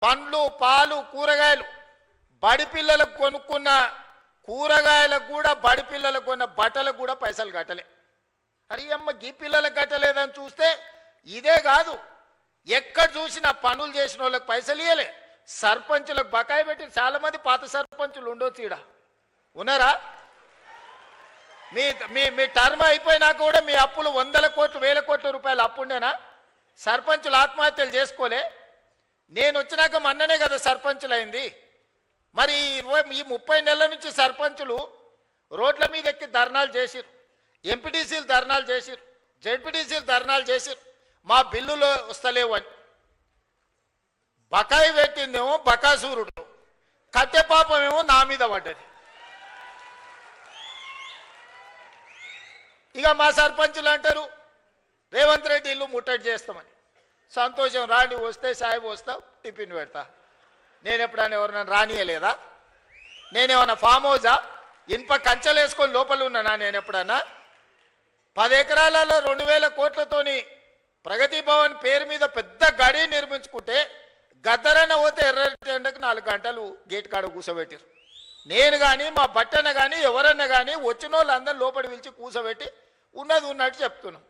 పండ్లు పాలు కూరగాయలు బడి పిల్లలకు కొనుక్కున్న కూరగాయలకు కూడా బడి పిల్లలకు కొన్న బట్టలకు కూడా పైసలు కట్టలే. అరే అమ్మ గీ పిల్లలకు కట్టలేదని చూస్తే ఇదే కాదు, ఎక్కడ చూసినా పనులు చేసిన వాళ్ళకి పైసలు ఇవ్వలే. సర్పంచులకు బకాయి పెట్టి చాలా మంది పాత సర్పంచులు ఉండొచ్చు, ఈడ ఉన్నారా? మీ మీ మీ టర్మ్ అయిపోయినా కూడా మీ అప్పులు 100 కోట్లు 1000 కోట్ల రూపాయలు అప్పుండేనా? సర్పంచులు ఆత్మహత్యలు చేసుకోలే. నేను వచ్చినాక మొన్ననే కదా సర్పంచులు అయింది. మరి ఈ 30 నెలల నుంచి సర్పంచులు రోడ్ల మీద ఎక్కి ధర్నాలు చేసిరు, ఎంపీటీసీలు ధర్నాలు చేసిరు, జెడ్పీటీసీలు ధర్నాలు చేసిరు. మా బిల్లులో వస్తలేవు అని. బకాయి పెట్టిందేమో బకాసూరుడు, కట్టె పాపమేమో నా మీద పడ్డది. ఇక మా సర్పంచులు అంటారు రేవంత్ రెడ్డి ఇల్లు ముట్టడి చేస్తామని. సంతోషం, రాండి, వస్తే సాయి వస్తావు, టిఫిన్ పెడతా. నేను ఎప్పుడైనా ఎవరినైనా రానియలేదా? నేనేమన్నా ఫామ్ హౌజా? ఇనుప కంచెలు వేసుకొని లోపల ఉన్నానా? నేను ఎప్పుడన్నా 10 ఎకరాలలో 2000 కోట్లతోని ప్రగతి భవన్ పేరు మీద పెద్ద గడి నిర్మించుకుంటే గద్దరన్న పోతే ఎర్రటెండకు 4 గంటలు గేట్ కాడ కూర్చోబెట్టారు. నేను కానీ మా బట్టన్న కానీ ఎవరన్నా కానీ వచ్చిన వాళ్ళందరూ లోపలి పిలిచి కూర్చోబెట్టి ఉన్నది ఉన్నట్టు చెప్తున్నాం.